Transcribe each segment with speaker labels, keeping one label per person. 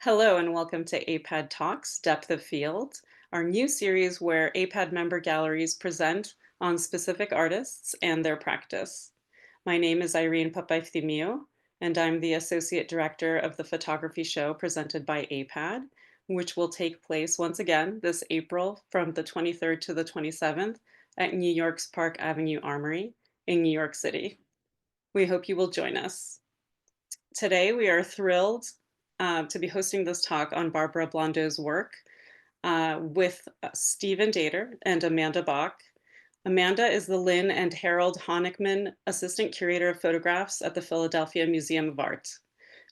Speaker 1: Hello and welcome to AIPAD Talks, Depth of Field, our new series where AIPAD member galleries present on specific artists and their practice. My name is Irene Papaifthimiou, and I'm the Associate Director of the photography show presented by AIPAD, which will take place once again this April from the 23rd to the 27th at New York's Park Avenue Armory in New York City. We hope you will join us. Today, we are thrilled to be hosting this talk on Barbara Blondeau's work with Stephen Daiter and Amanda Bock. Amanda is the Lynn and Harold Honickman Assistant Curator of Photographs at the Philadelphia Museum of Art.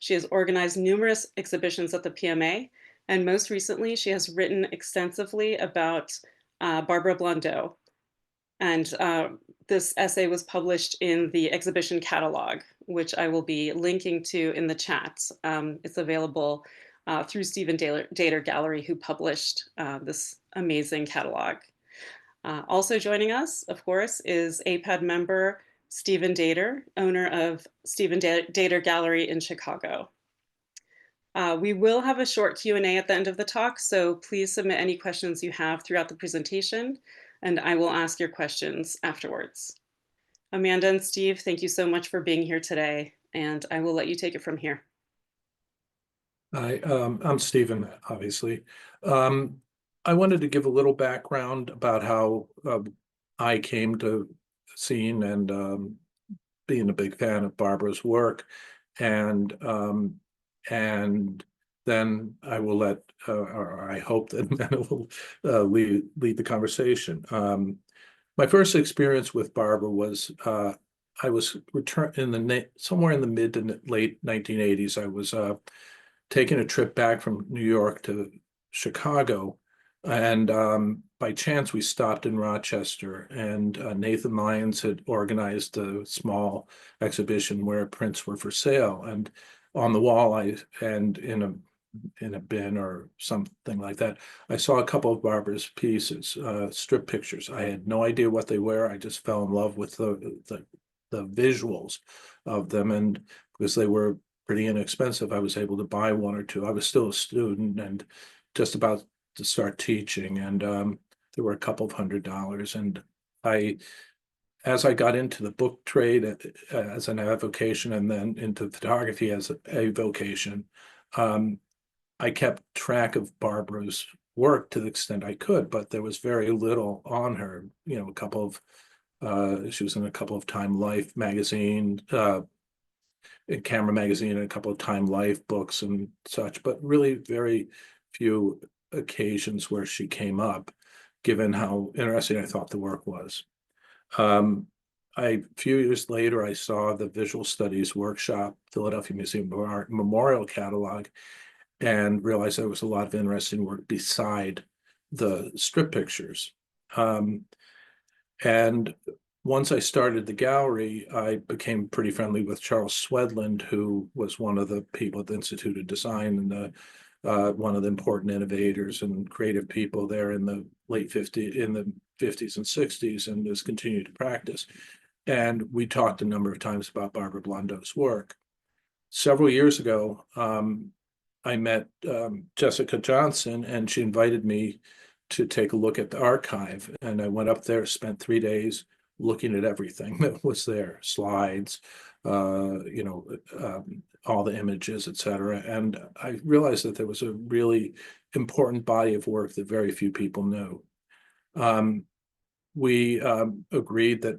Speaker 1: She has organized numerous exhibitions at the PMA, and most recently, she has written extensively about Barbara Blondeau. And this essay was published in the exhibition catalog, which I will be linking to in the chat. It's available through Stephen Daiter Gallery, who published this amazing catalog. Also joining us, of course, is AIPAD member Stephen Daiter, owner of Stephen Daiter Gallery in Chicago. We will have a short Q&A at the end of the talk, so please submit any questions you have throughout the presentation, and I will ask your questions afterwards. Amanda and Steve, thank you so much for being here today, and I will let you take it from here.
Speaker 2: Hi, I'm Stephen, obviously. I wanted to give a little background about how I came to seeing and being a big fan of Barbara's work, and then I will let, or I hope that Amanda will lead the conversation. My first experience with Barbara was I was returned somewhere in the mid to late 1980s. I was taking a trip back from New York to Chicago, and by chance we stopped in Rochester, and Nathan Lyons had organized a small exhibition where prints were for sale, and on the wall and in a bin or something like that, I saw a couple of Barbara's pieces, strip pictures. I had no idea what they were. I just fell in love with the visuals of them, and because they were pretty inexpensive, I was able to buy one or two. I was still a student and just about to start teaching, and there were a couple of $100. And as I got into the book trade as an avocation, and then into photography as a vocation, I kept track of Barbara's work to the extent I could, but there was very little on her. You know, she was in a couple of Time Life magazine, Camera magazine, and a couple of Time Life books and such, but really very few occasions where she came up, given how interesting I thought the work was. A few years later, I saw the Visual Studies Workshop, Philadelphia Museum of Art Memorial Catalog, and realized there was a lot of interesting work beside the strip pictures. And once I started the gallery, I became pretty friendly with Charles Swedland, who was one of the people at the Institute of Design and one of the important innovators and creative people there in the late 50s, in the 50s and 60s, and has continued to practice. And we talked a number of times about Barbara Blondeau's work. Several years ago, I met Jessica Johnson, and she invited me to take a look at the archive. And I went up there, spent 3 days looking at everything that was there, slides, you know, all the images, etc. And I realized that there was a really important body of work that very few people knew. We agreed that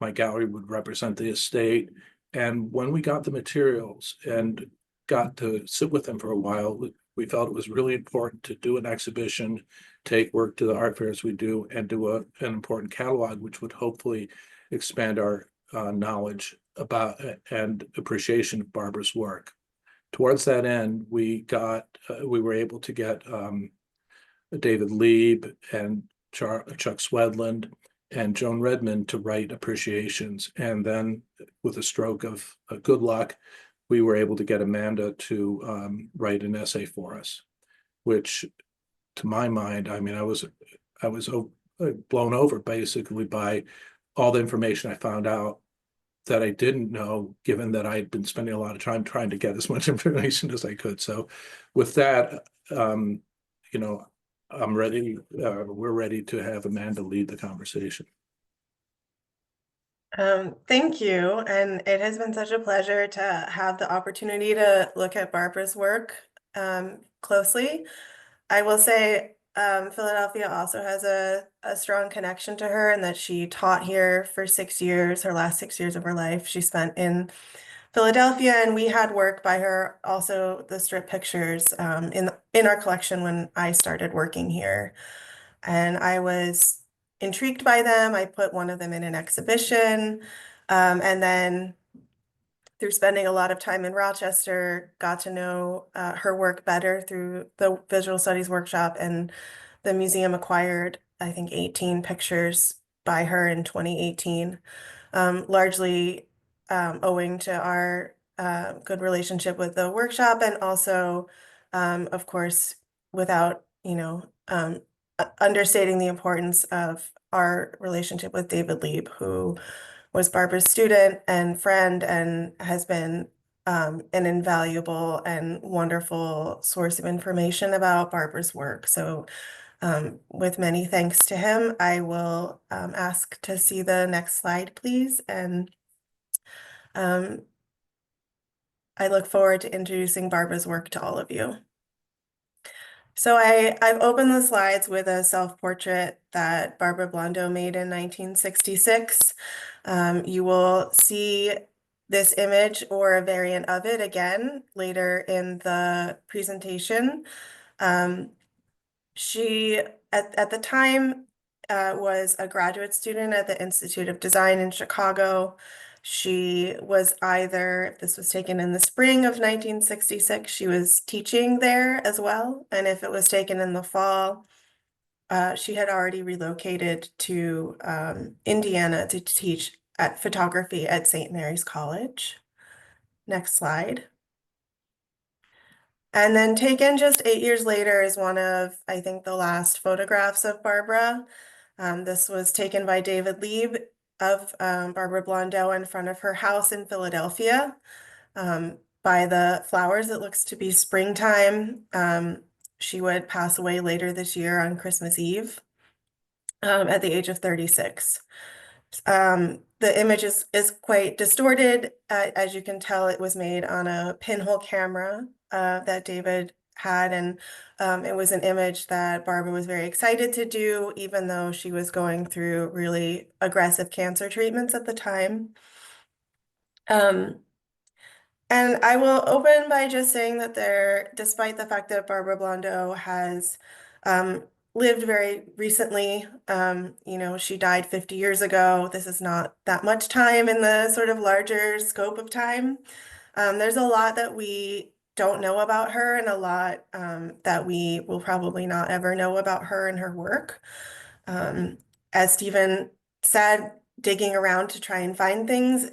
Speaker 2: my gallery would represent the estate. And when we got the materials and got to sit with them for a while, we felt it was really important to do an exhibition, take work to the art fairs we do, and do an important catalog, which would hopefully expand our knowledge about and appreciation of Barbara's work. Towards that end, we were able to get David Lieb and Chuck Swedland and Joan Redmond to write appreciations. And then with a stroke of good luck, we were able to get Amanda to write an essay for us, which to my mind, I mean, I was blown over basically by all the information I found out that I didn't know, given that I had been spending a lot of time trying to get as much information as I could. So with that, you know, I'm ready. We're ready to have Amanda lead the conversation.
Speaker 3: Thank you. And it has been such a pleasure to have the opportunity to look at Barbara's work closely. I will say Philadelphia also has a strong connection to her, and that she taught here for 6 years, her last 6 years of her life. She spent in Philadelphia, and we had work by her, also the strip pictures in our collection when I started working here. And I was intrigued by them. I put one of them in an exhibition. And then through spending a lot of time in Rochester, got to know her work better through the visual studies workshop, and the museum acquired, I think, 18 pictures by her in 2018, largely owing to our good relationship with the workshop, and also, of course, without, understating the importance of our relationship with David Lieb, who was Barbara's student and friend and has been an invaluable and wonderful source of information about Barbara's work. So with many thanks to him, I will ask to see the next slide, please. And um, I look forward to introducing Barbara's work to all of you. So I've opened the slides with a self-portrait that Barbara Blondeau made in 1966. You will see this image or a variant of it again later in the presentation. She, at the time, was a graduate student at the Institute of Design in Chicago. She was either, this was taken in the spring of 1966, she was teaching there as well. And if it was taken in the fall, she had already relocated to Indiana to teach at photography at St. Mary's College. Next slide. And then taken just 8 years later is one of, I think, the last photographs of Barbara. This was taken by David Lieb of Barbara Blondeau in front of her house in Philadelphia. By the flowers, it looks to be springtime. She would pass away later this year on Christmas Eve at the age of 36. The image is quite distorted. As you can tell, it was made on a pinhole camera that David had, and it was an image that Barbara was very excited to do, even though she was going through really aggressive cancer treatments at the time. And I will open by just saying that despite the fact that Barbara Blondeau has lived very recently, she died 50 years ago. This is not that much time in the sort of larger scope of time. There's a lot that we don't know about her, and a lot that we will probably not ever know about her and her work. As Stephen said, digging around to try and find things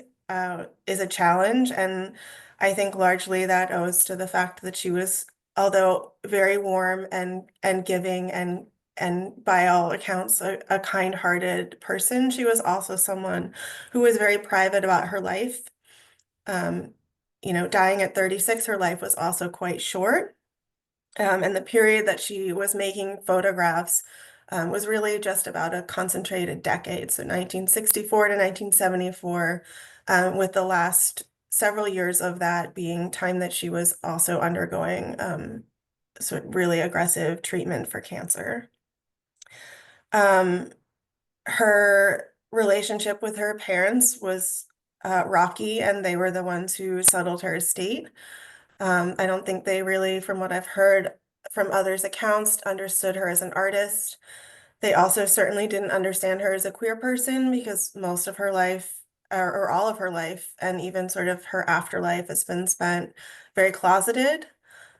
Speaker 3: is a challenge, and I think largely that owes to the fact that she was, although very warm and giving and by all accounts a kind-hearted person, she was also someone who was very private about her life. Dying at 36, her life was also quite short. And the period that she was making photographs was really just about a concentrated decade. So 1964 to 1974, with the last several years of that being time that she was also undergoing sort of really aggressive treatment for cancer. Her relationship with her parents was rocky, and they were the ones who settled her estate. I don't think they really, from what I've heard from others' accounts, understood her as an artist. They also certainly didn't understand her as a queer person, because most of her life, or all of her life, and even sort of her afterlife, has been spent very closeted.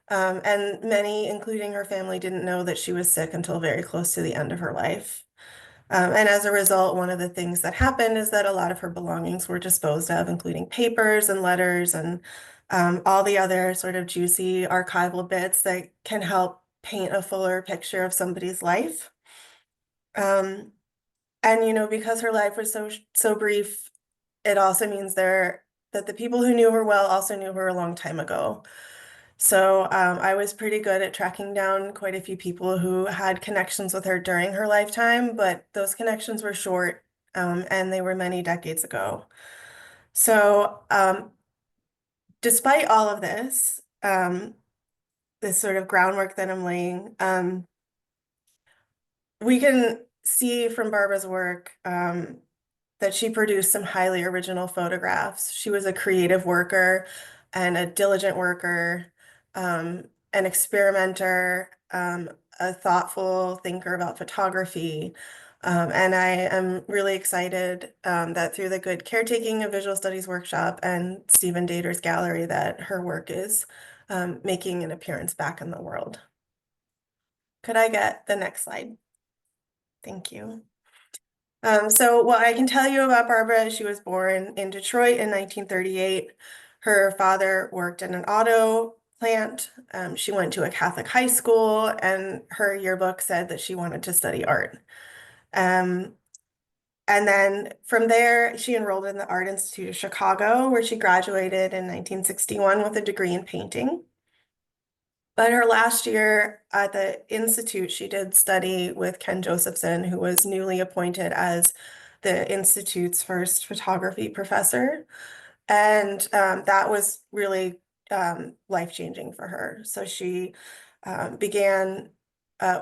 Speaker 3: And many, including her family, didn't know that she was sick until very close to the end of her life. And as a result, one of the things that happened is that a lot of her belongings were disposed of, including papers and letters and all the other sort of juicy archival bits that can help paint a fuller picture of somebody's life. And because her life was so brief, it also means that the people who knew her well also knew her a long time ago. So I was pretty good at tracking down quite a few people who had connections with her during her lifetime, but those connections were short, and they were many decades ago. So despite all of this, this sort of groundwork that I'm laying, we can see from Barbara's work that she produced some highly original photographs. She was a creative worker and a diligent worker, an experimenter, a thoughtful thinker about photography. And I am really excited that through the Good Caretaking of Visual Studies workshop and Stephen Daiter's gallery that her work is making an appearance back in the world. Could I get the next slide? Thank you. So what I can tell you about Barbara is she was born in Detroit in 1938. Her father worked in an auto plant. She went to a Catholic high school, and her yearbook said that she wanted to study art. And then from there, she enrolled in the Art Institute of Chicago, where she graduated in 1961 with a degree in painting. But her last year at the Institute, she did study with Ken Josephson, who was newly appointed as the Institute's first photography professor. And that was really life-changing for her. So she began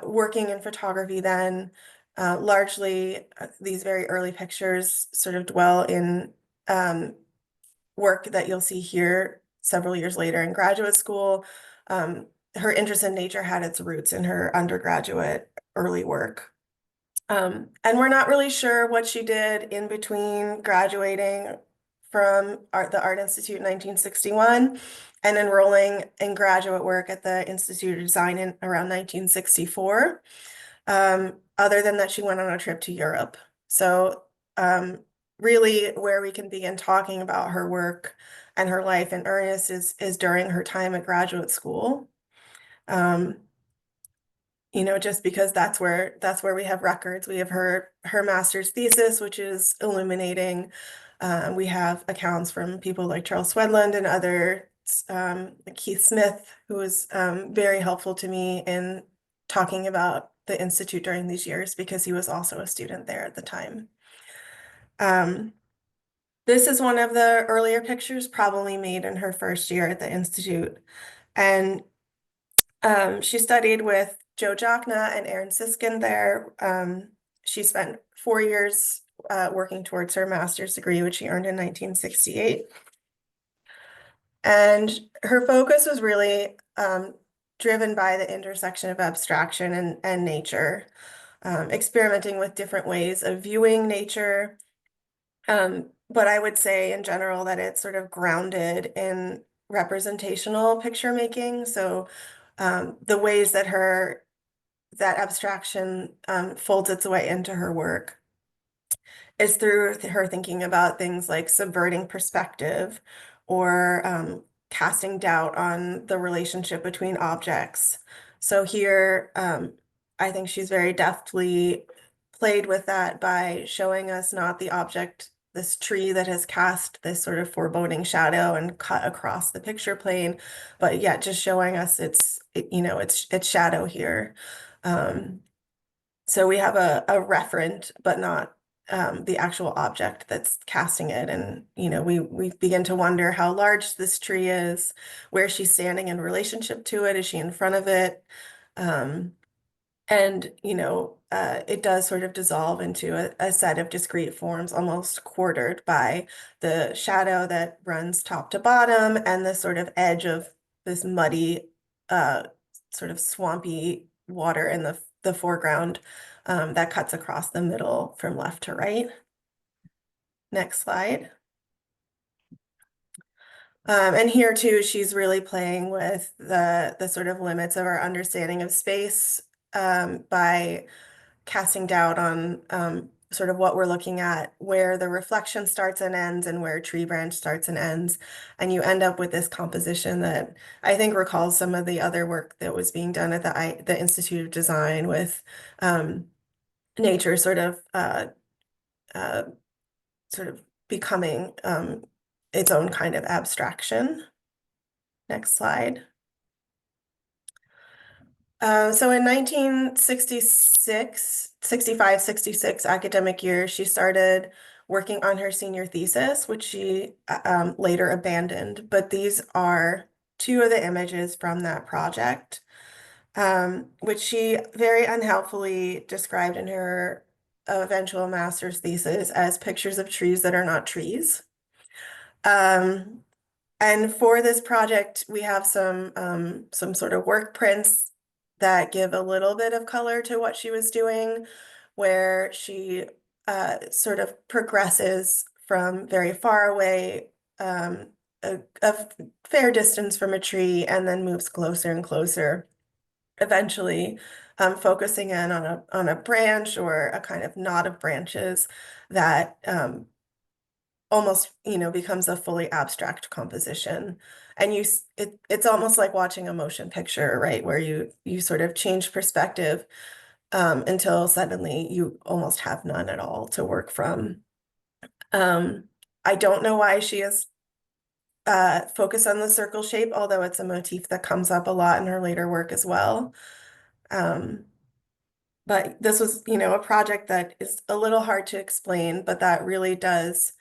Speaker 3: working in photography then. Largely, these very early pictures sort of dwell in work that you'll see here several years later in graduate school. Her interest in nature had its roots in her undergraduate early work. And we're not really sure what she did in between graduating from the Art Institute in 1961 and enrolling in graduate work at the Institute of Design in around 1964. Other than that, she went on a trip to Europe. So really where we can begin talking about her work and her life in earnest is during her time at graduate school. You know, just because that's where we have records. We have her master's thesis, which is illuminating. We have accounts from people like Charles Swedlund and others, Keith Smith, who was very helpful to me in talking about the Institute during these years because he was also a student there at the time. This is one of the earlier pictures probably made in her first year at the Institute. And she studied with Joe Jochna and Aaron Siskin there. She spent 4 years working towards her master's degree, which she earned in 1968. And her focus was really driven by the intersection of abstraction and nature, experimenting with different ways of viewing nature. But I would say in general that it's sort of grounded in representational picture making. So the ways that that abstraction folds its way into her work is through her thinking about things like subverting perspective or casting doubt on the relationship between objects. So here, I think she's very deftly played with that by showing us not the object, this tree that has cast this sort of foreboding shadow and cut across the picture plane, but yet just showing us its shadow here. So we have a referent, but not the actual object that's casting it. And, you know, we begin to wonder how large this tree is, where she's standing in relationship to it. Is she in front of it? And, you know, it does sort of dissolve into a set of discrete forms, almost quartered by the shadow that runs top to bottom and the sort of edge of this muddy, sort of swampy water in the foreground that cuts across the middle from left to right. Next slide. And here too, she's really playing with the sort of limits of our understanding of space by casting doubt on sort of what we're looking at, where the reflection starts and ends and where tree branch starts and ends. And you end up with this composition that I think recalls some of the other work that was being done at the Institute of Design with nature sort of becoming its own kind of abstraction. Next slide. So in 1966, 65, 66 academic year, she started working on her senior thesis, which she later abandoned. But these are two of the images from that project, which she very unhelpfully described in her eventual master's thesis as pictures of trees that are not trees. And for this project, we have some sort of work prints that give a little bit of color to what she was doing, where she sort of progresses from very far away, a fair distance from a tree, and then moves closer and closer, eventually focusing in on a branch or a kind of knot of branches that almost, becomes a fully abstract composition. And it's almost like watching a motion picture, right? Where you sort of change perspective until suddenly you almost have none at all to work from. I don't know why she is focused on the circle shape, although it's a motif that comes up a lot in her later work as well. But this was, a project that is a little hard to explain, but that really does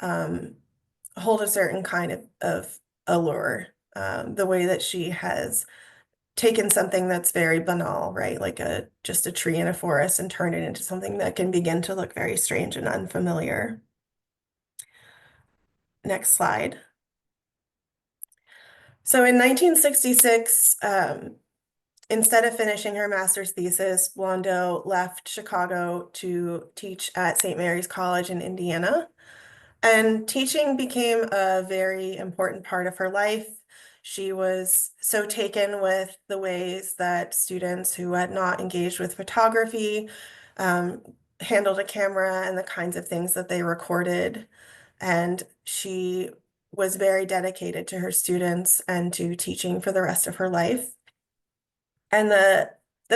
Speaker 3: hold a certain kind of allure. The way that she has taken something that's very banal, right? Like just a tree in a forest, and turned it into something that can begin to look very strange and unfamiliar. Next slide. So in 1966, instead of finishing her master's thesis, Blondeau left Chicago to teach at St. Mary's College in Indiana. And teaching became a very important part of her life. She was so taken with the ways that students who had not engaged with photography handled a camera and the kinds of things that they recorded. And she was very dedicated to her students and to teaching for the rest of her life. And the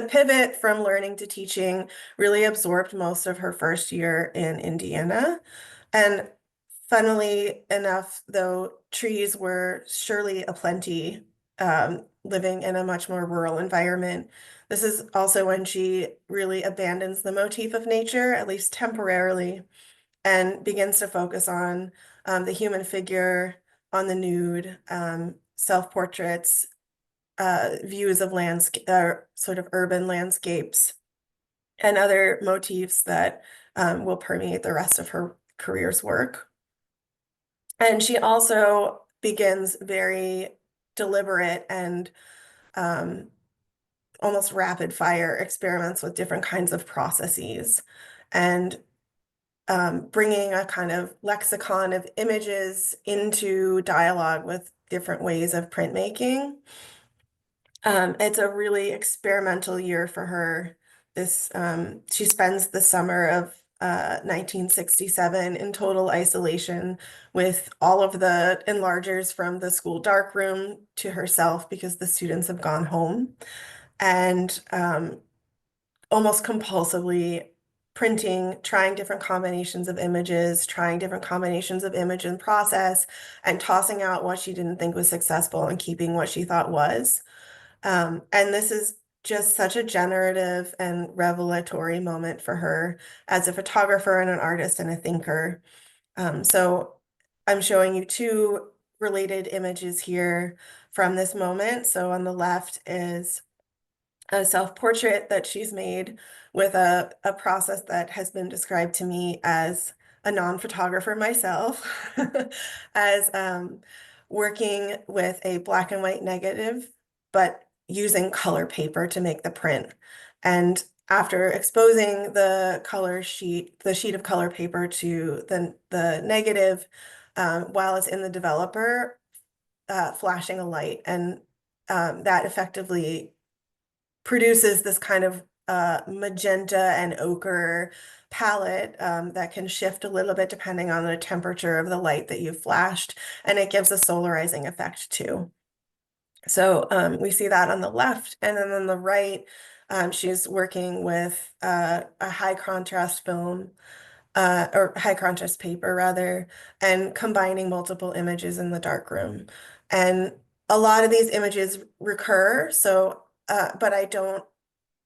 Speaker 3: pivot from learning to teaching really absorbed most of her first year in Indiana. And funnily enough, though, trees were surely aplenty, living in a much more rural environment. This is also when she really abandons the motif of nature, at least temporarily, and begins to focus on the human figure, on the nude, self-portraits, views of landscape, sort of urban landscapes, and other motifs that will permeate the rest of her career's work. And she also begins very deliberate and almost rapid fire experiments with different kinds of processes, and bringing a kind of lexicon of images into dialogue with different ways of printmaking. It's a really experimental year for her. She spends the summer of 1967 in total isolation with all of the enlargers from the school darkroom to herself because the students have gone home, and almost compulsively printing, trying different combinations of images, trying different combinations of image and process, and tossing out what she didn't think was successful and keeping what she thought was. And this is just such a generative and revelatory moment for her as a photographer and an artist and a thinker. So I'm showing you two related images here from this moment. So on the left is a self-portrait that she's made with a process that has been described to me as a non-photographer myself, as working with a black and white negative, but using color paper to make the print. And after exposing the sheet of color paper to the negative, while it's in the developer, flashing a light, and that effectively produces this kind of magenta and ochre palette that can shift a little bit depending on the temperature of the light that you flashed, and it gives a solarizing effect too. So we see that on the left, and then on the right, she's working with a high contrast film or high contrast paper rather, and combining multiple images in the darkroom. And a lot of these images recur, so but I don't,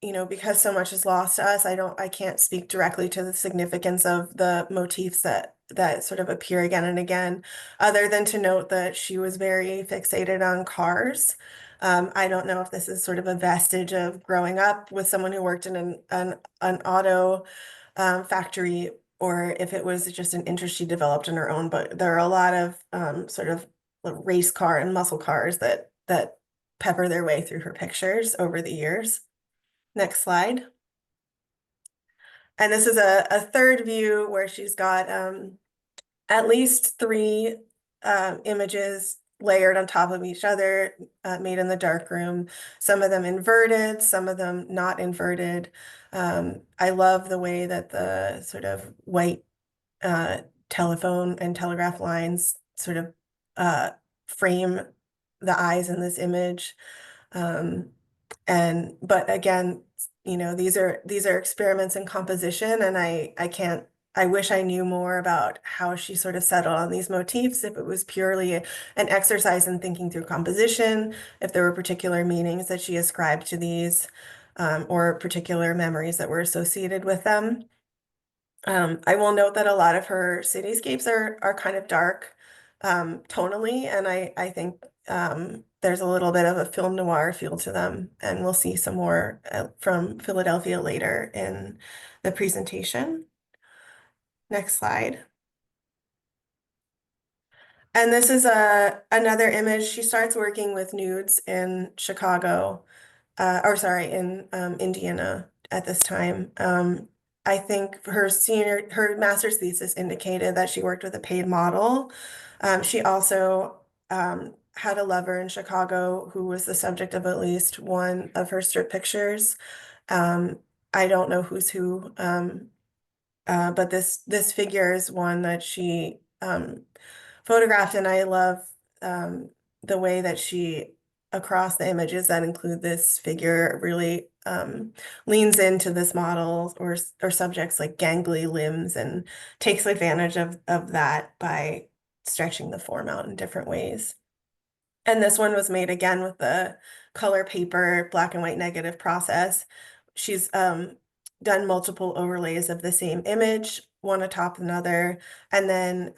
Speaker 3: because so much is lost to us, I can't speak directly to the significance of the motifs that sort of appear again and again, other than to note that she was very fixated on cars. I don't know if this is sort of a vestige of growing up with someone who worked in an auto factory, or if it was just an interest she developed in her own. But there are a lot of sort of race car and muscle cars that pepper their way through her pictures over the years. Next slide. And this is a third view where she's got at least three images layered on top of each other, made in the darkroom, some of them inverted, some of them not inverted. I love the way that the sort of white telephone and telegraph lines sort of frame the eyes in this image. But again, these are experiments in composition, and I wish I knew more about how she sort of settled on these motifs, if it was purely an exercise in thinking through composition, if there were particular meanings that she ascribed to these, or particular memories that were associated with them. I will note that a lot of her cityscapes are kind of dark tonally, and I think there's a little bit of a film noir feel to them, and we'll see some more from Philadelphia later in the presentation. Next slide. And this is another image. She starts working with nudes in Chicago, or sorry, in Indiana at this time. I think her master's thesis indicated that she worked with a paid model. She also had a lover in Chicago who was the subject of at least one of her strip pictures. I don't know who's who, but this figure is one that she photographed, and I love the way that she, across the images that include this figure, really leans into this model or subjects like gangly limbs, and takes advantage of that by stretching the form out in different ways. And this one was made again with the color paper, black and white negative process. She's done multiple overlays of the same image, one atop another, and then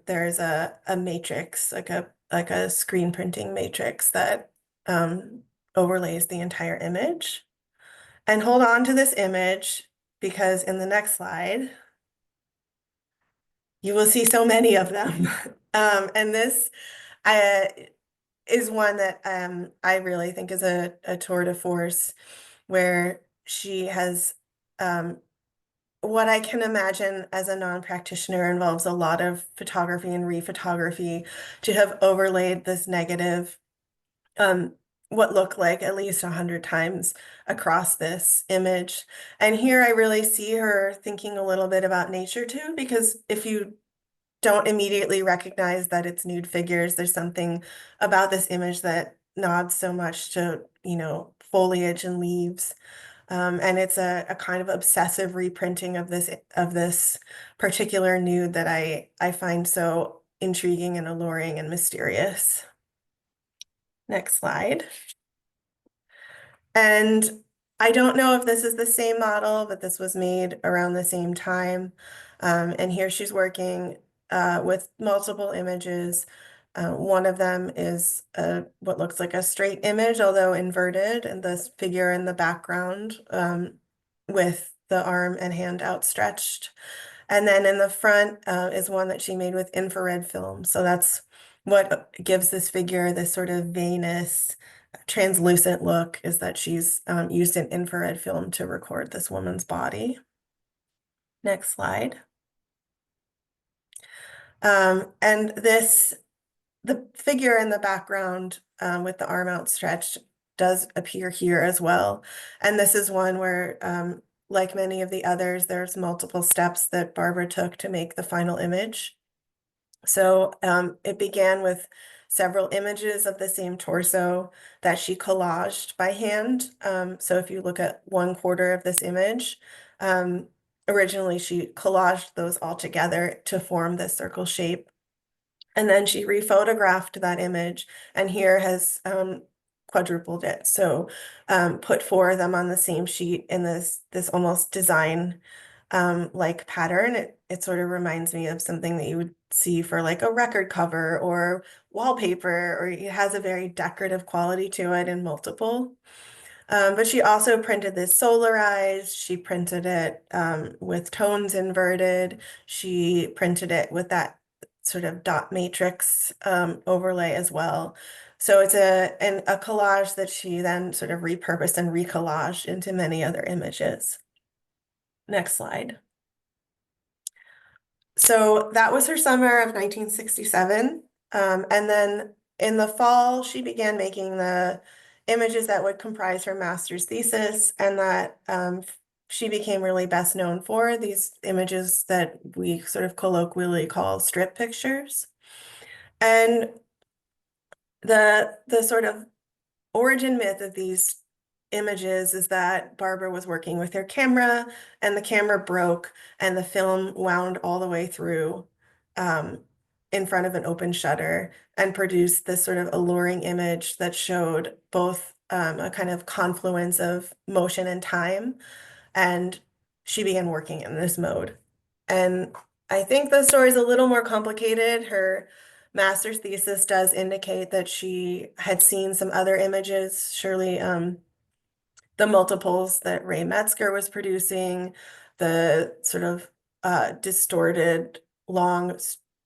Speaker 3: there's a matrix, like a screen printing matrix that overlays the entire image. And hold on to this image, because in the next slide, you will see so many of them. And this is one that I really think is a tour de force, where she has what I can imagine as a non-practitioner involves a lot of photography and rephotography to have overlaid this negative, what looked like at least 100 times across this image. And here I really see her thinking a little bit about nature too, because if you don't immediately recognize that it's nude figures, there's something about this image that nods so much to, foliage and leaves. And it's a kind of obsessive reprinting of this particular nude that I find so intriguing and alluring and mysterious. Next slide. And I don't know if this is the same model, but this was made around the same time. And here she's working with multiple images. One of them is what looks like a straight image, although inverted, and this figure in the background with the arm and hand outstretched. And then in the front is one that she made with infrared film. So that's what gives this figure this sort of veinous, translucent look, is that she's used an infrared film to record this woman's body. Next slide. And the figure in the background with the arm outstretched does appear here as well. And this is one where, like many of the others, there's multiple steps that Barbara took to make the final image. So it began with several images of the same torso that she collaged by hand. So if you look at 1/4 of this image, originally she collaged those all together to form this circle shape. And then she rephotographed that image and here has quadrupled it. So put four of them on the same sheet in this almost design like pattern. It sort of reminds me of something that you would see for like a record cover or wallpaper, or it has a very decorative quality to it in multiple. But she also printed this solarized. She printed it with tones inverted. She printed it with that sort of dot matrix overlay as well. So it's a collage that she then sort of repurposed and recollaged into many other images. Next slide. So that was her summer of 1967. And then in the fall, she began making the images that would comprise her master's thesis, and that she became really best known for these images that we sort of colloquially call strip pictures. And the sort of origin myth of these images is that Barbara was working with her camera and the camera broke and the film wound all the way through in front of an open shutter and produced this sort of alluring image that showed both a kind of confluence of motion and time. And she began working in this mode. And I think the story is a little more complicated. Her master's thesis does indicate that she had seen some other images, surely the multiples that Ray Metzger was producing, the sort of distorted long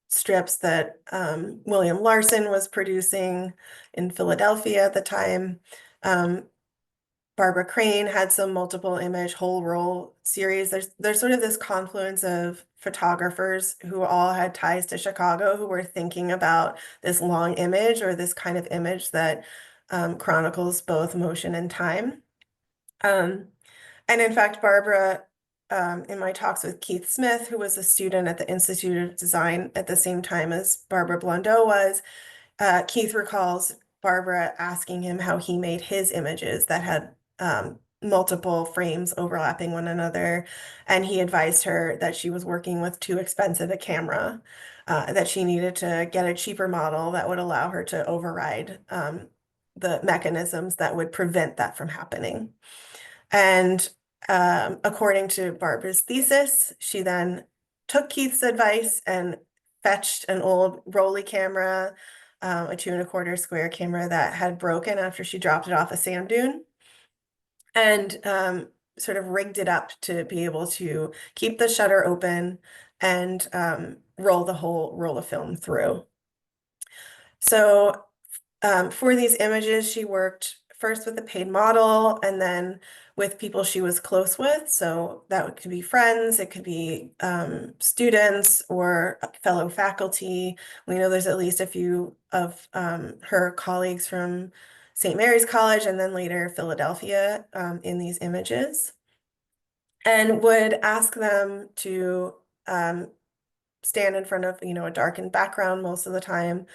Speaker 3: strips that William Larson was producing in Philadelphia at the time. Barbara Crane had some multiple image whole roll series. There's sort of this confluence of photographers who all had ties to Chicago who were thinking about this long image or this kind of image that chronicles both motion and time. And in fact, Barbara, in my talks with Keith Smith, who was a student at the Institute of Design at the same time as Barbara Blondeau was, Keith recalls Barbara asking him how he made his images that had multiple frames overlapping one another. And he advised her that she was working with too expensive a camera, that she needed to get a cheaper model that would allow her to override the mechanisms that would prevent that from happening. And according to Barbara's thesis, she then took Keith's advice and fetched an old Rolly camera, a 2¼ square camera that had broken after she dropped it off a sand dune, and sort of rigged it up to be able to keep the shutter open and roll the whole roll of film through. So for these images, she worked first with a paid model and then with people she was close with. So that could be friends, it could be students or fellow faculty. We know there's at least a few of her colleagues from St. Mary's College and then later Philadelphia in these images, and would ask them to stand in front of, a darkened background most of the time,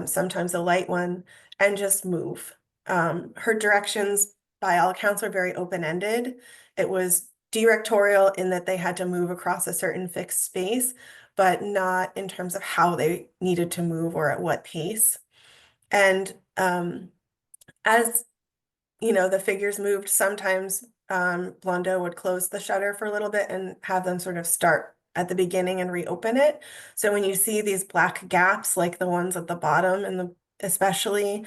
Speaker 3: sometimes a light one, and just move. Her directions, by all accounts, were very open-ended. It was directorial in that they had to move across a certain fixed space, but not in terms of how they needed to move or at what pace. And as the figures moved, sometimes Blondeau would close the shutter for a little bit and have them sort of start at the beginning and reopen it. So when you see these black gaps, like the ones at the bottom, and especially,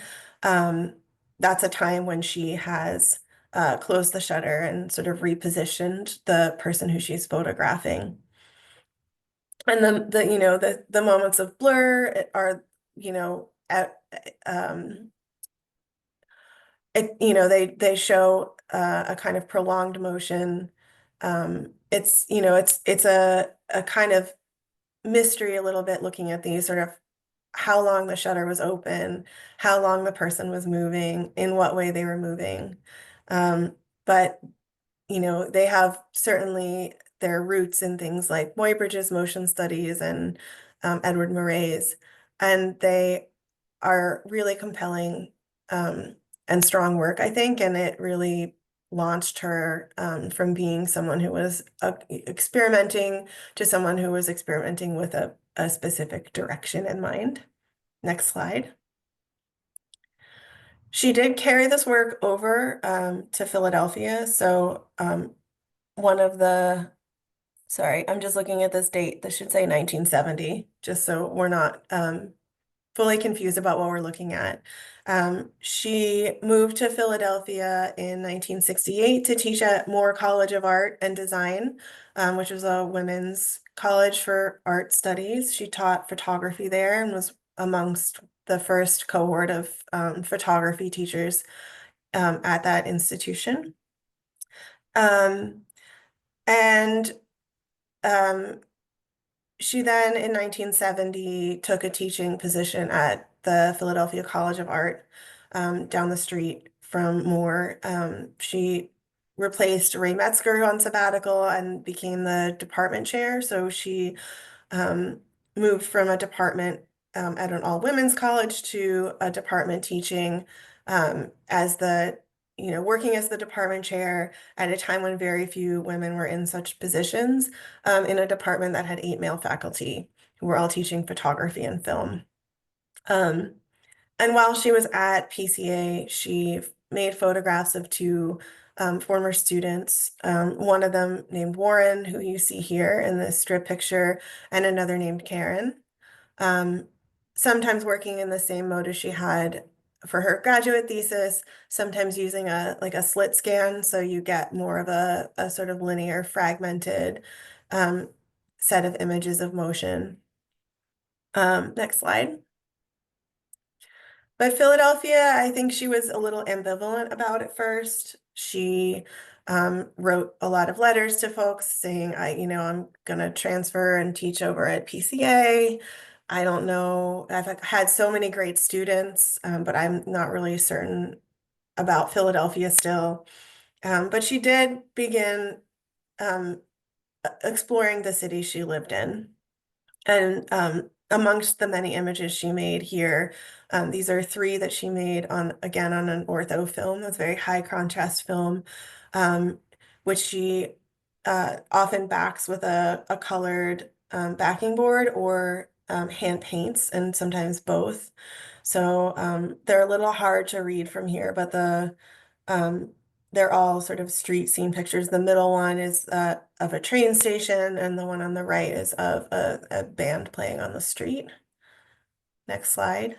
Speaker 3: that's a time when she has closed the shutter and sort of repositioned the person who she's photographing. And the moments of blur are, at they show a kind of prolonged motion. It's a kind of mystery a little bit, looking at these sort of how long the shutter was open, how long the person was moving, in what way they were moving. But they have certainly their roots in things like Muybridge's motion studies and Edward Murray's, and they are really compelling and strong work, I think, and it really launched her from being someone who was experimenting to someone who was experimenting with a specific direction in mind. Next slide. She did carry this work over to Philadelphia. So one of the, sorry, I'm just looking at this date. This should say 1970, just so we're not fully confused about what we're looking at. She moved to Philadelphia in 1968 to teach at Moore College of Art and Design, which was a women's college for art studies. She taught photography there and was amongst the first cohort of photography teachers at that institution. And she then in 1970 took a teaching position at the Philadelphia College of Art down the street from Moore. She replaced Ray Metzger on sabbatical and became the department chair. So she moved from a department at an all-women's college to a department teaching as the, working as the department chair at a time when very few women were in such positions in a department that had 8 male faculty who were all teaching photography and film. And while she was at PCA, she made photographs of 2 former students, one of them named Warren, who you see here in this strip picture, and another named Karen. Sometimes working in the same mode as she had for her graduate thesis, sometimes using a slit scan, so you get more of a sort of linear, fragmented set of images of motion. Next slide. But Philadelphia, I think she was a little ambivalent about at first. She wrote a lot of letters to folks saying, I'm gonna transfer and teach over at PCA. I don't know. I've had so many great students, but I'm not really certain about Philadelphia still. But she did begin exploring the city she lived in. And amongst the many images she made here, these are 3 that she made again on an ortho film, that's very high contrast film, which she often backs with a colored backing board or hand paints, and sometimes both. So they're a little hard to read from here, but they're all sort of street scene pictures. The middle one is of a train station, and the one on the right is of a band playing on the street. Next slide.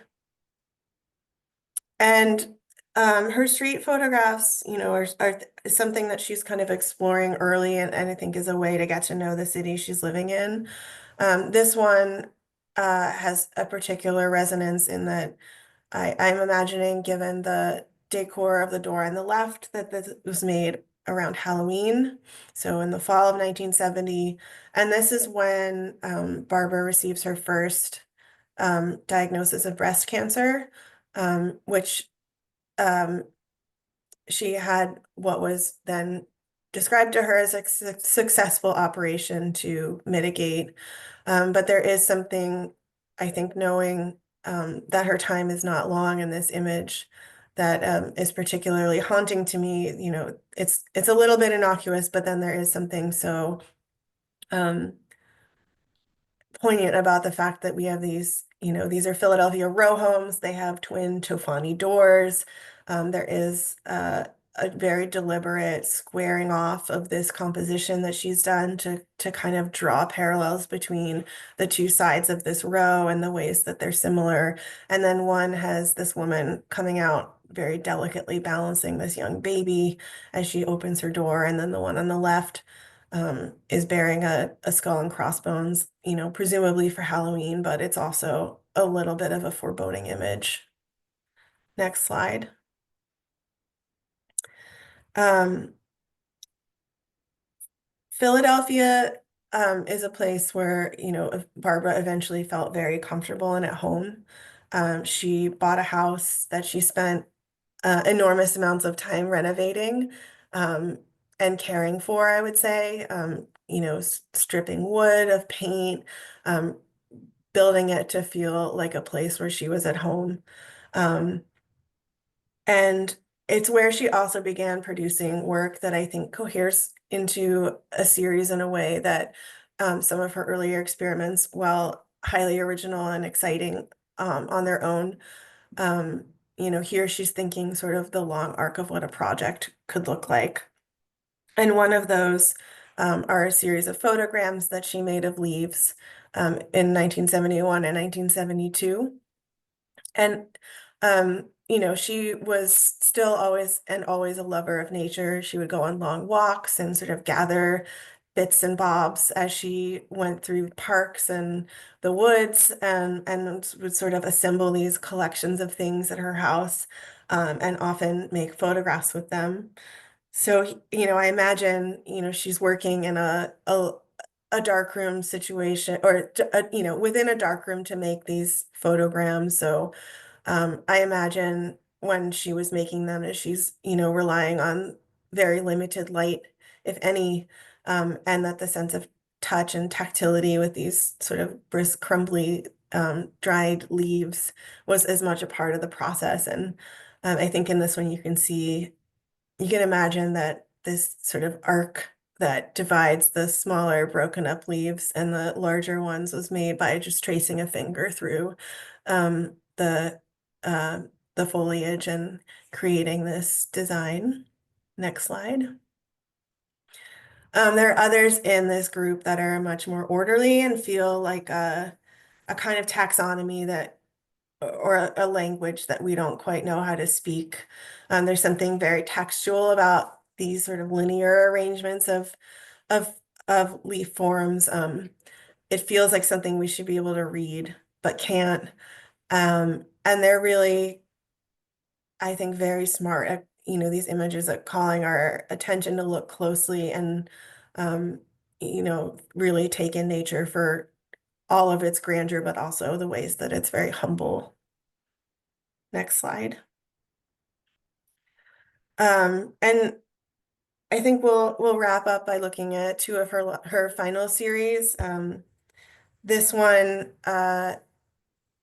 Speaker 3: And her street photographs, are something that she's kind of exploring early, and I think is a way to get to know the city she's living in. This one has a particular resonance in that I'm imagining, given the decor of the door on the left, that this was made around Halloween, so in the fall of 1970. And this is when Barbara receives her first diagnosis of breast cancer, which she had what was then described to her as a successful operation to mitigate. But there is something, I think, knowing that her time is not long in this image that is particularly haunting to me. It's a little bit innocuous, but then there is something so poignant about the fact that we have these, these are Philadelphia row homes. They have twin Tofani doors. There is a very deliberate squaring off of this composition that she's done to kind of draw parallels between the 2 sides of this row and the ways that they're similar. And then one has this woman coming out very delicately balancing this young baby as she opens her door. And then the one on the left is bearing a skull and crossbones, presumably for Halloween, but it's also a little bit of a foreboding image. Next slide. Philadelphia is a place where, Barbara eventually felt very comfortable and at home. She bought a house that she spent enormous amounts of time renovating and caring for, I would say, stripping wood of paint, building it to feel like a place where she was at home. And it's where she also began producing work that I think coheres into a series in a way that some of her earlier experiments, while highly original and exciting on their own, here she's thinking sort of the long arc of what a project could look like. And one of those are a series of photograms that she made of leaves in 1971 and 1972. And she was still always a lover of nature. She would go on long walks and sort of gather bits and bobs as she went through parks and the woods, and would sort of assemble these collections of things at her house, and often make photographs with them. So, I imagine, she's working in a darkroom situation, or within a darkroom to make these photograms. So I imagine when she was making them, as she's, relying on very limited light, if any, and that the sense of touch and tactility with these sort of brisk, crumbly, dried leaves was as much a part of the process. And I think in this one, you can imagine that this sort of arc that divides the smaller broken up leaves and the larger ones was made by just tracing a finger through um, the uh, the foliage and creating this design. Next slide. There are others in this group that are much more orderly and feel like a kind of taxonomy that, or a language that we don't quite know how to speak. There's something very textual about these sort of linear arrangements of leaf forms. It feels like something we should be able to read, but can't. And they're really, I think, very smart at, these images at calling our attention to look closely and, really take in nature for all of its grandeur, but also the ways that it's very humble. Next slide. And I think we'll wrap up by looking at two of her final series. This one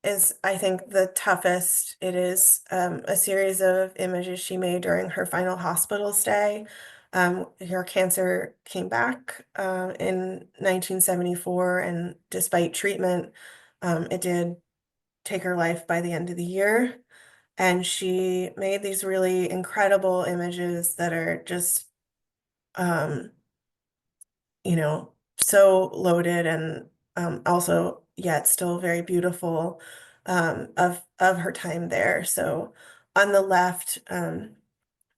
Speaker 3: is, I think, the toughest. It is a series of images she made during her final hospital stay. Her cancer came back in 1974, and despite treatment, it did take her life by the end of the year. And she made these really incredible images that are just, um, so loaded and also yet still very beautiful of her time there. So on the left,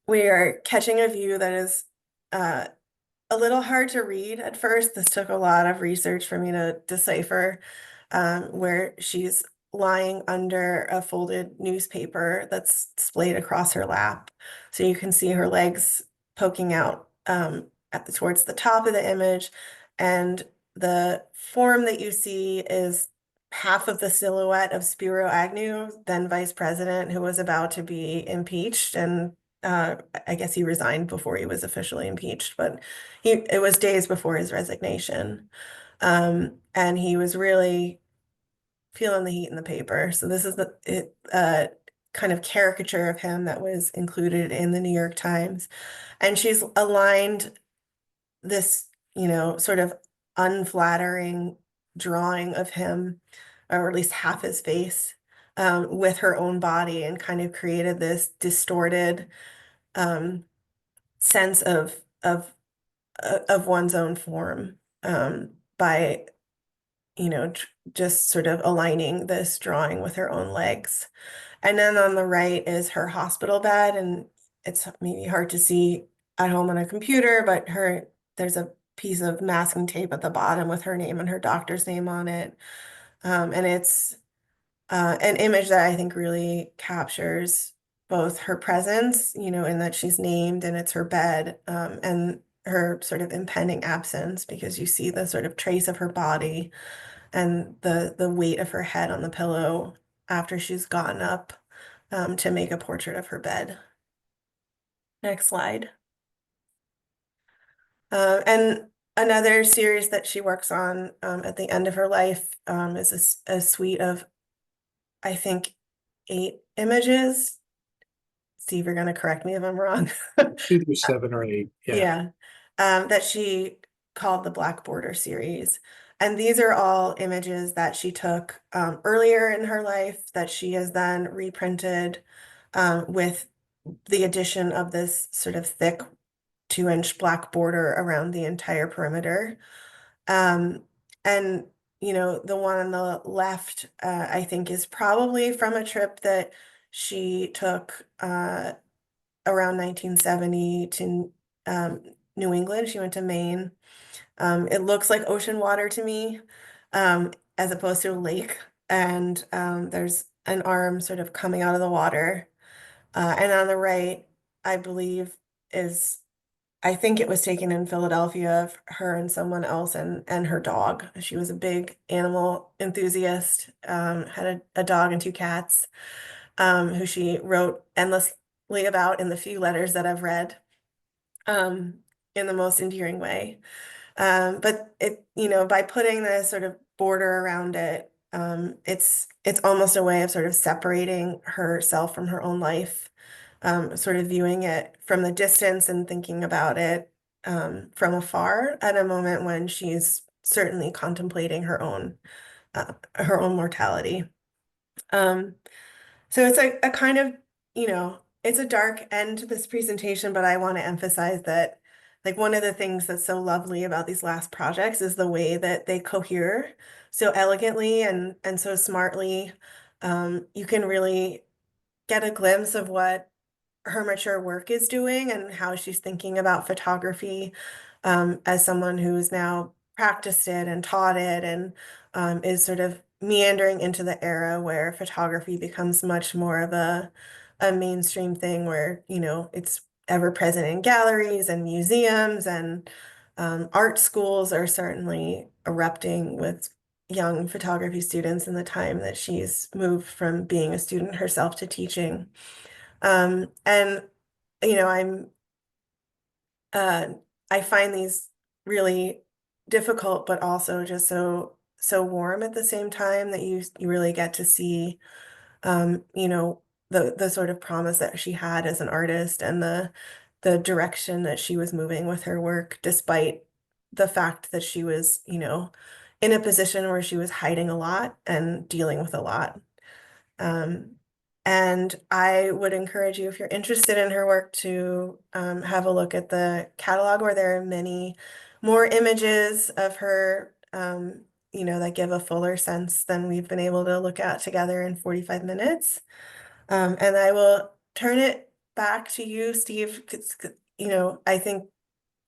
Speaker 3: we are catching a view that is uh, a little hard to read at first. This took a lot of research for me to decipher, where she's lying under a folded newspaper that's splayed across her lap. So you can see her legs poking out towards the top of the image. And the form that you see is half of the silhouette of Spiro Agnew, then vice president, who was about to be impeached. And I guess he resigned before he was officially impeached, but it was days before his resignation. And he was really feeling the heat in the paper. So this is the kind of caricature of him that was included in the New York Times. And she's aligned this, sort of unflattering drawing of him, or at least half his face, with her own body, and kind of created this distorted sense of one's own form, by just sort of aligning this drawing with her own legs. And then on the right is her hospital bed, and it's maybe hard to see at home on a computer, but there's a piece of masking tape at the bottom with her name and her doctor's name on it. And it's an image that I think really captures both her presence, in that she's named and it's her bed, and her sort of impending absence, because you see the sort of trace of her body and the weight of her head on the pillow after she's gotten up to make a portrait of her bed. Next slide. And another series that she works on at the end of her life is a suite of, I think, 8 images, Steve, you're going to correct me if I'm wrong.
Speaker 2: Either 7 or 8. Yeah.
Speaker 3: Yeah, that she called the Black Border series. And these are all images that she took earlier in her life that she has then reprinted with the addition of this sort of thick 2-inch black border around the entire perimeter. Um, and the one on the left, I think, is probably from a trip that she took around 1970 to New England. She went to Maine. It looks like ocean water to me, as opposed to a lake. And there's an arm sort of coming out of the water. And on the right, I believe, is I think it was taken in Philadelphia of her and someone else and her dog. She was a big animal enthusiast, had a dog and 2 cats, who she wrote endlessly about in the few letters that I've read, um, in the most endearing way. But by putting this sort of border around it, it's almost a way of sort of separating herself from her own life, sort of viewing it from the distance and thinking about it from afar at a moment when she's certainly contemplating her own mortality. Um, so it's a kind of, it's a dark end to this presentation, but I want to emphasize that like one of the things that's so lovely about these last projects is the way that they cohere so elegantly and so smartly. You can really get a glimpse of what her mature work is doing and how she's thinking about photography as someone who's now practiced it and taught it and is sort of meandering into the era where photography becomes much more of a mainstream thing where, it's ever present in galleries and museums and art schools are certainly erupting with young photography students in the time that she's moved from being a student herself to teaching. And I'm uh, I find these really difficult, but also just so warm at the same time that you really get to see, the sort of promise that she had as an artist and the direction that she was moving with her work, despite the fact that she was, in a position where she was hiding a lot and dealing with a lot. Um, and I would encourage you, if you're interested in her work, to have a look at the catalog where there are many more images of her, that give a fuller sense than we've been able to look at together in 45 minutes. And I will turn it back to you, Steve. 'Cause, I think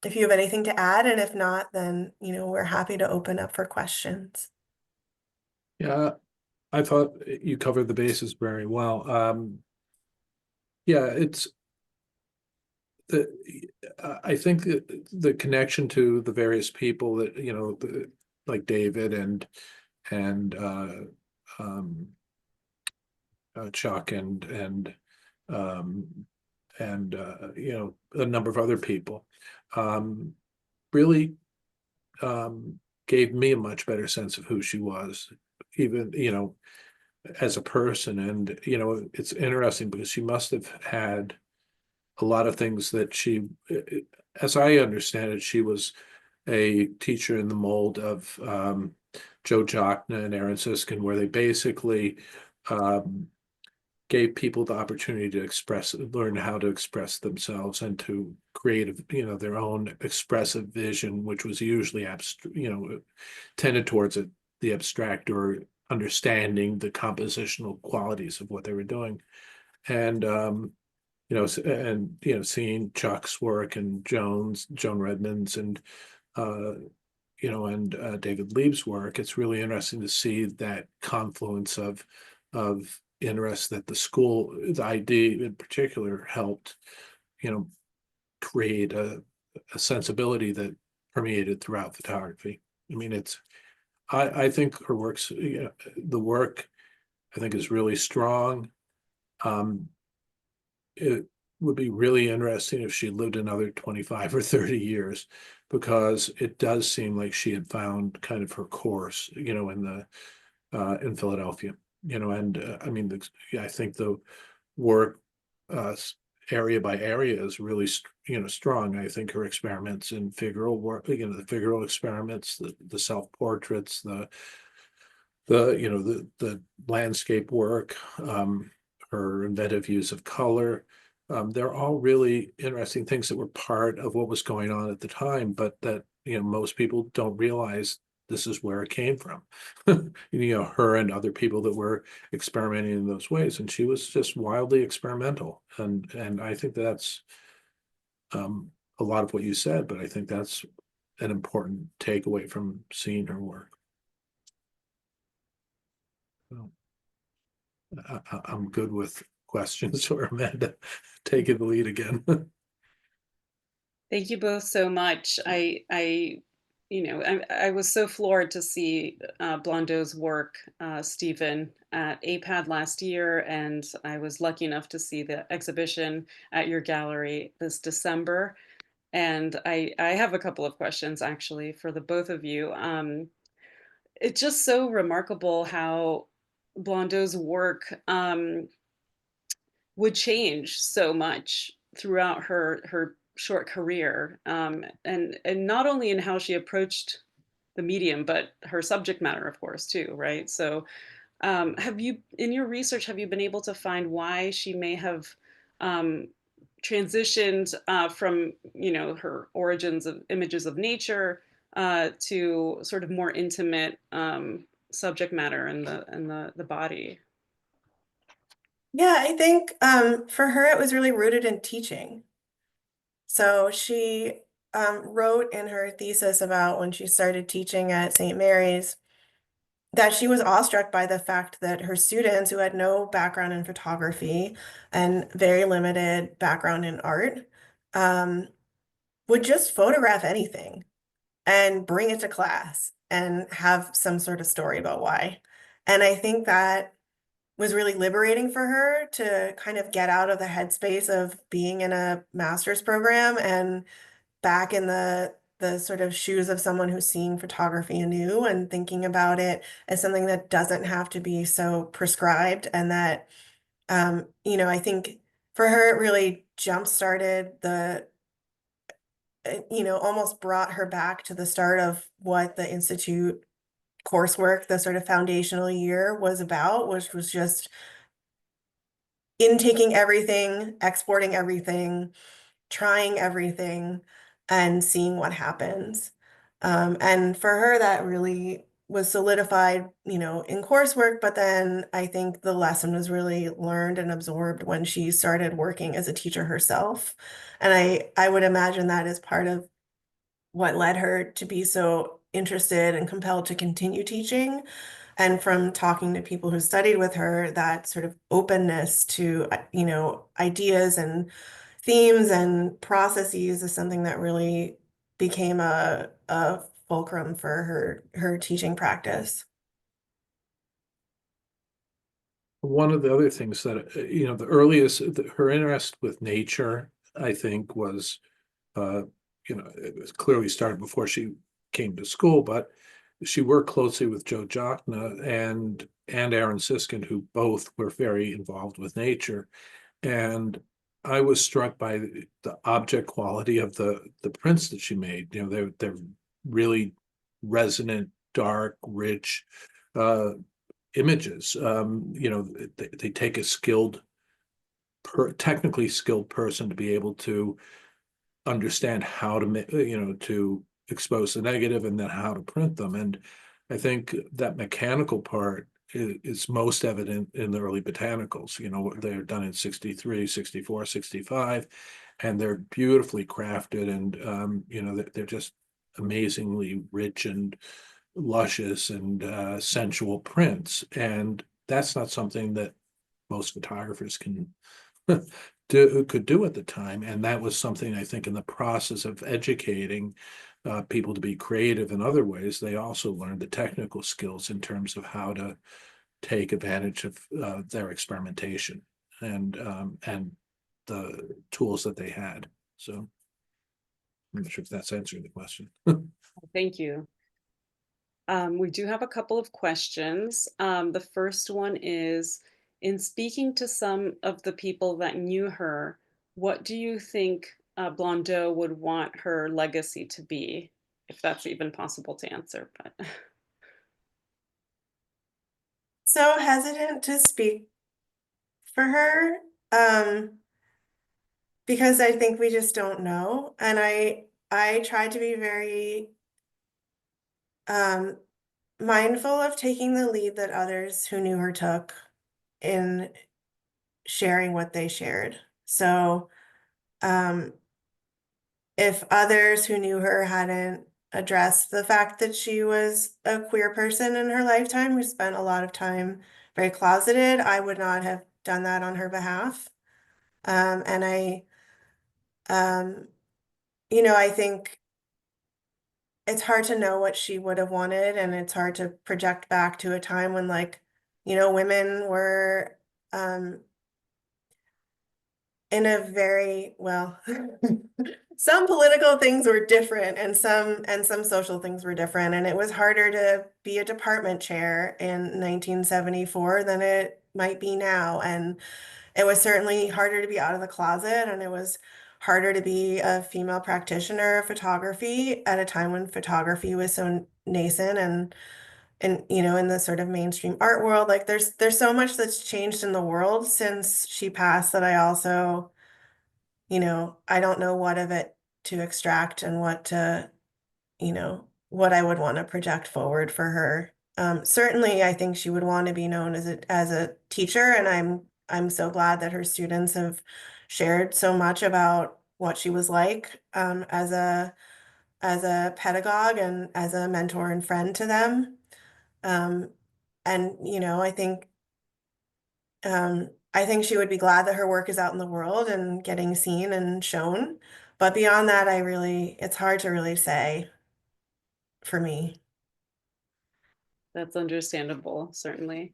Speaker 3: if you have anything to add, and if not, then, we're happy to open up for questions.
Speaker 2: Yeah, I thought you covered the bases very well. Yeah, it's the I think that the connection to the various people that like David and um, Chuck um, and a number of other people really gave me a much better sense of who she was, even as a person. And it's interesting because she must have had a lot of things that as I understand it, she was a teacher in the mold of Joe Jochna and Aaron Siskin, where they basically gave people the opportunity to learn how to express themselves and to create, their own expressive vision, which was usually tended towards the abstract or understanding the compositional qualities of what they were doing. And seeing Chuck's work and Joan Redmond's and David Lieb's work, it's really interesting to see that confluence of interest that the ID in particular helped, create a sensibility that permeated throughout photography. I mean, I think her works, the work I think is really strong. It would be really interesting if she lived another 25 or 30 years, because it does seem like she had found kind of her course, in Philadelphia, and I mean, I think the work area by area is really, strong. I think her experiments in figural work, the figural experiments, the self-portraits, the landscape work, her inventive use of color. They're all really interesting things that were part of what was going on at the time, but that, most people don't realize this is where it came from. Her and other people that were experimenting in those ways, and she was just wildly experimental. And I think that's a lot of what you said, but I think that's an important takeaway from seeing her work. So, I'm good with questions, or Amanda, taking the lead again.
Speaker 1: Thank you both so much. I was so floored to see Blondeau's work, Stephen, at AIPAD last year, and I was lucky enough to see the exhibition at your gallery this December. And I have a couple of questions actually for the both of you. It's just so remarkable how Blondeau's work would change so much throughout her short career, and not only in how she approached the medium, but her subject matter, of course, too, right? So, have you, in your research, have you been able to find why she may have um, transitioned from, her origins of images of nature to sort of more intimate subject matter in the body?
Speaker 3: Yeah, I think for her it was really rooted in teaching. So she wrote in her thesis about when she started teaching at St. Mary's that she was awestruck by the fact that her students who had no background in photography and very limited background in art um, would just photograph anything and bring it to class and have some sort of story about why. And I think that was really liberating for her to kind of get out of the headspace of being in a master's program and back in the sort of shoes of someone who's seeing photography anew and thinking about it as something that doesn't have to be so prescribed, and that I think for her it really jump started the almost brought her back to the start of what the institute coursework, the sort of foundational year was about, which was just intaking everything, exporting everything, trying everything, and seeing what happens. And for her, that really was solidified, in coursework, but then I think the lesson was really learned and absorbed when she started working as a teacher herself. And I would imagine that is part of what led her to be so interested and compelled to continue teaching. And from talking to people who studied with her, that sort of openness to, ideas and themes and processes is something that really became a fulcrum for her teaching practice.
Speaker 2: One of the other things that, the earliest, her interest with nature, I think, was, it was clearly started before she came to school, but she worked closely with Joe Jochna and Aaron Siskin, who both were very involved with nature. And I was struck by the object quality of the prints that she made. They're really resonant, dark, rich images. They take a technically skilled person to be able to understand how to expose the negative and then how to print them. And I think that mechanical part is most evident in the early botanicals. They're done in 63, 64, 65, and they're beautifully crafted, and they're just amazingly rich and luscious and sensual prints. And that's not something that most photographers could do at the time. And that was something, I think, in the process of educating people to be creative in other ways, they also learned the technical skills in terms of how to take advantage of their experimentation and the tools that they had. So I'm not sure if that's answering the question.
Speaker 1: Thank you. We do have a couple of questions. The first one is, in speaking to some of the people that knew her, What do you think Blondeau would want her legacy to be, if that's even possible to answer? But
Speaker 3: So hesitant to speak for her, um, because I think we just don't know. And I try to be very um, mindful of taking the lead that others who knew her took in sharing what they shared. So um, if others who knew her hadn't addressed the fact that she was a queer person in her lifetime who spent a lot of time very closeted, I would not have done that on her behalf. And um, I think it's hard to know what she would have wanted, and it's hard to project back to a time when, like, women were um, in a very well, some political things were different, and some social things were different, and it was harder to be a department chair in 1974 than it might be now, and it was certainly harder to be out of the closet, and it was harder to be a female practitioner of photography at a time when photography was so nascent and in the sort of mainstream art world. Like there's so much that's changed in the world since she passed that I also, I don't know what of it to extract and what I would want to project forward for her. Certainly, I think she would want to be known as a teacher, and I'm so glad that her students have shared so much about what she was like as a pedagogue and as a mentor and friend to them. Um, and I think she would be glad that her work is out in the world and getting seen and shown. But beyond that, it's hard to really say for me.
Speaker 1: that's understandable, certainly.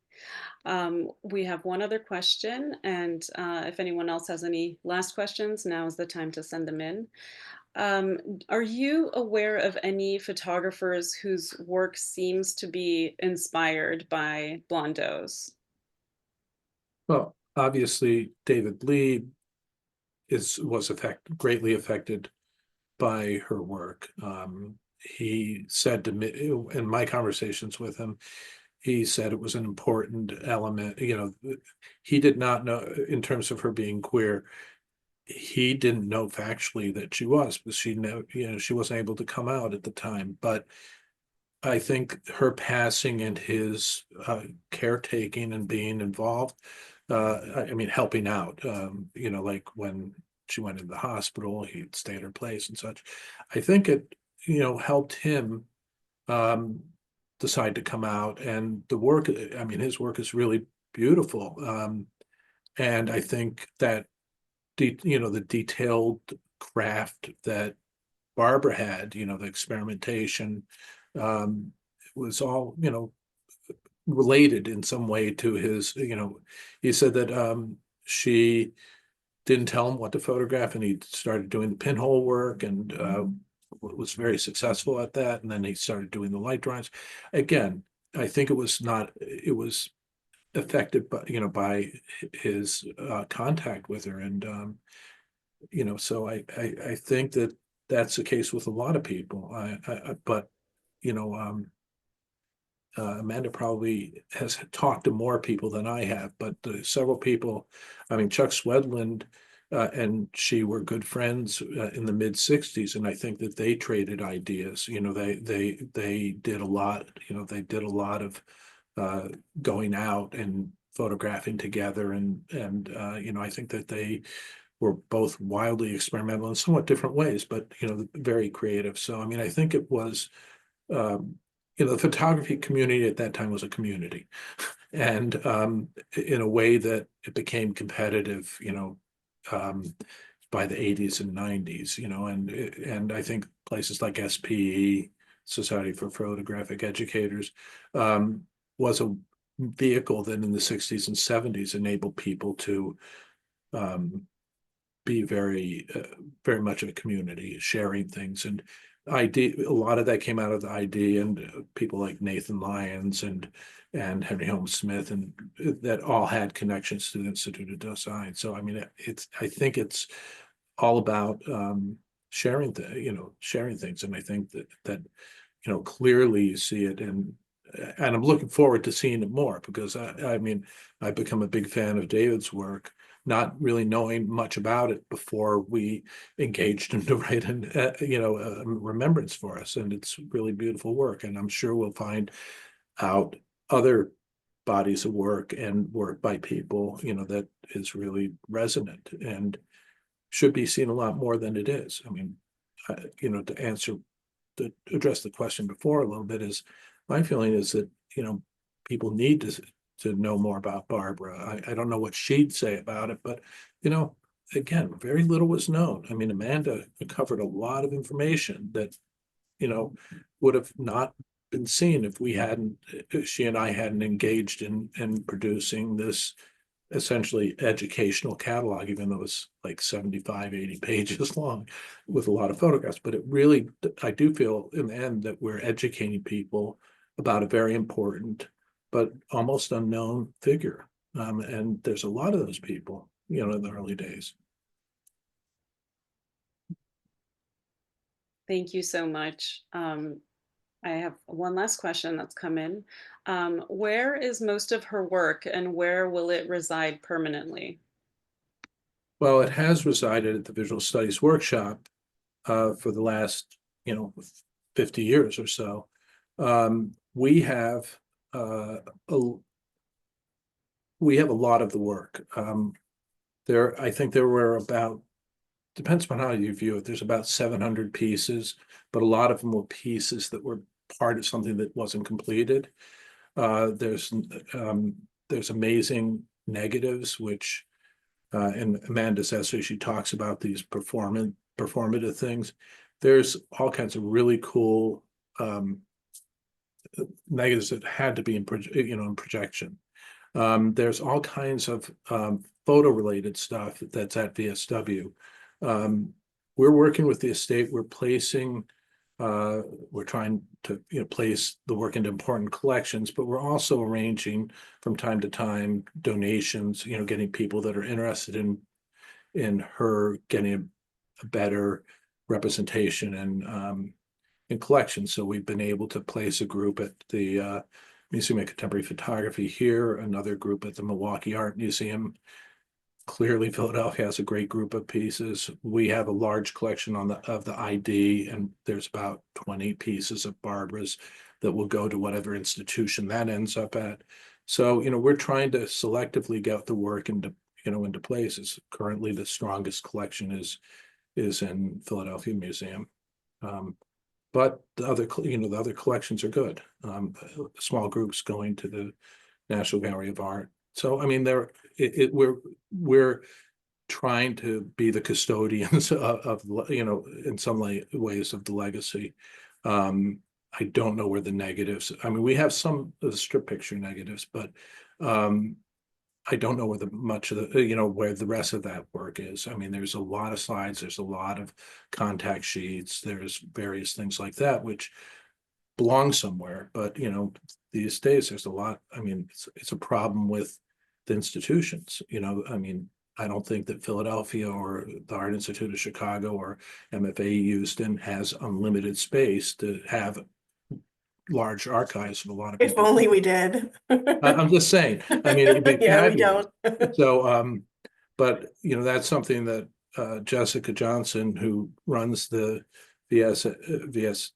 Speaker 1: We have one other question, and if anyone else has any last questions, now is the time to send them in. Are you aware of any photographers whose work seems to be inspired by Blondeau's?
Speaker 2: Well, obviously, David Lee was greatly affected by her work. He said to me in my conversations with him, he said it was an important element. He did not know, in terms of her being queer, he didn't know factually that she was, because she wasn't able to come out at the time. But I think her passing and his caretaking and being involved, I mean, helping out, like when she went into the hospital, he'd stay at her place and such. I think it, helped him um, decide to come out. And the work, I mean, his work is really beautiful. And I think that, the detailed craft that Barbara had, the experimentation, um, was all, related in some way to his, he said that she didn't tell him what to photograph, and he started doing the pinhole work and was very successful at that. And then he started doing the light drawings. Again, I think it was affected by, by his contact with her. And, so I think that that's the case with a lot of people. But, you know, Amanda probably has talked to more people than I have, but several people, I mean, Chuck Swedland and she were good friends in the mid '60s, and I think that they traded ideas. They did a lot. They did a lot of uh, going out and photographing together, and I think that they were both wildly experimental in somewhat different ways, but very creative. So I mean, I think it was. Um, the photography community at that time was a community, and in a way that it became competitive, um, by the '80s and '90s, and I think places like SPE, Society for Photographic Educators, was a vehicle that in the '60s and '70s enabled people to um, be very much a community, sharing things. And ID, a lot of that came out of the ID and people like Nathan Lyons and Henry Holmes Smith, and that all had connections to the Institute of Design. So I mean, I think it's all about sharing sharing things, and I think that clearly you see it, and I'm looking forward to seeing it more, because I mean, I've become a big fan of David's work, not really knowing much about it before we engaged him to write a remembrance for us, and it's really beautiful work, and I'm sure we'll find out other bodies of work and work by people, that is really resonant and should be seen a lot more than it is. I mean, to address the question before a little bit, is my feeling is that, people need to know more about Barbara. I don't know what she'd say about it, but, again, very little was known. I mean, Amanda covered a lot of information that, would have not been seen if she and I hadn't engaged in producing this essentially educational catalog, even though it's like 75, 80 pages long with a lot of photographs. But it really, I do feel in the end that we're educating people about a very important but almost unknown figure. And there's a lot of those people, in the early days.
Speaker 1: Thank you so much. I have one last question that's come in. Where is most of her work, and where will it reside permanently?
Speaker 2: Well, it has resided at the Visual Studies Workshop for the last, 50 years or so. We have a lot of the work. I think there were about, depends on how you view it, there's about 700 pieces, but a lot of them were pieces that were part of something that wasn't completed. There's amazing negatives, which in Amanda's essay, she talks about these performative things. There's all kinds of really cool negatives that had to be in projection. There's all kinds of photo related stuff that's at VSW. We're working with the estate. We're trying to place the work into important collections, but we're also arranging from time to time donations, getting people that are interested in her getting a better representation and in collections. So we've been able to place a group at the Museum of Contemporary Photography here, another group at the Milwaukee Art Museum. Clearly, Philadelphia has a great group of pieces. We have a large collection of the ID, and there's about 20 pieces of Barbara's that will go to whatever institution that ends up at. So, we're trying to selectively get the work into places. Currently, the strongest collection is in Philadelphia Museum. But the other collections are good. Small groups going to the National Gallery of Art. So I mean, we're trying to be the custodians of in some ways of the legacy. I don't know where the negatives. I mean, we have some of the strip picture negatives, but I don't know where much of the where the rest of that work is. I mean, there's a lot of slides, there's a lot of contact sheets, there's various things like that which belong somewhere. But these days there's a lot. I mean, it's a problem with the institutions. I mean, I don't think that Philadelphia or the Art Institute of Chicago or MFA Houston has unlimited space to have large archives of a lot of
Speaker 3: If
Speaker 2: people.
Speaker 3: only we did.
Speaker 2: I'm just saying. I mean, it'd be
Speaker 3: Yeah, we
Speaker 2: fabulous.
Speaker 3: don't.
Speaker 2: So, but that's something that Jessica Johnson, who runs the VSW,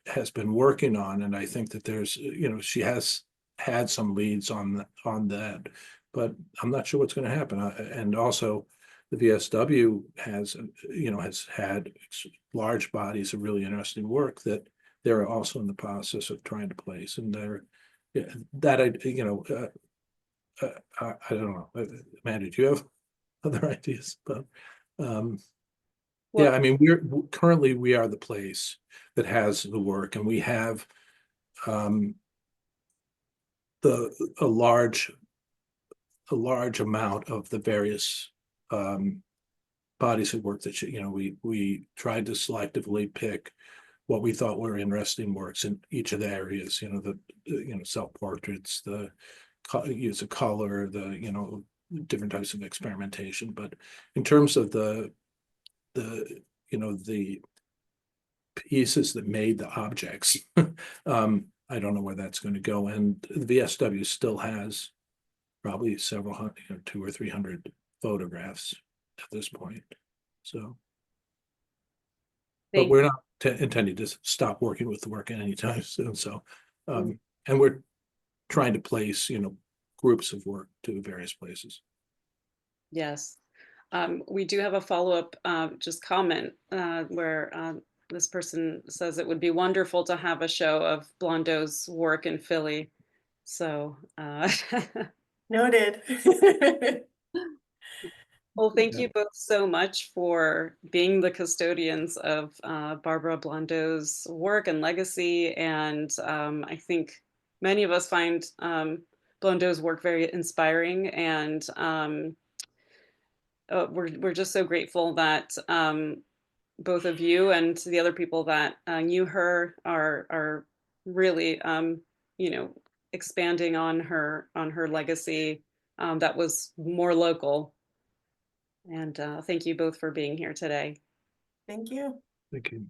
Speaker 2: has been working on, and I think that there's, she has had some leads on that, but I'm not sure what's going to happen. And also, the VSW has had large bodies of really interesting work that they're also in the process of trying to place, and that I don't know. Amanda, do you have other ideas? But yeah, I mean, currently we are the place that has the work, and we have a large amount of the various bodies of work that, we tried to selectively pick what we thought were interesting works in each of the areas, self-portraits, the use of color, the, different types of experimentation. But in terms of the pieces that made the objects, I don't know where that's going to go. And the VSW still has probably several hundred, 200 or 300 photographs at this point. So, but we're not intending to stop working with the work at any time soon. So, and we're trying to place, groups of work to various places.
Speaker 1: Yes. We do have a follow-up just comment where this person says it would be wonderful to have a show of Blondeau's work in Philly. So
Speaker 3: Noted.
Speaker 1: well, thank you both so much for being the custodians of Barbara Blondeau's work and legacy. And I think many of us find Blondeau's work very inspiring, and we're just so grateful that both of you and the other people that knew her are really expanding on her legacy that was more local. And thank you both for being here today.
Speaker 3: Thank you.
Speaker 2: Thank you.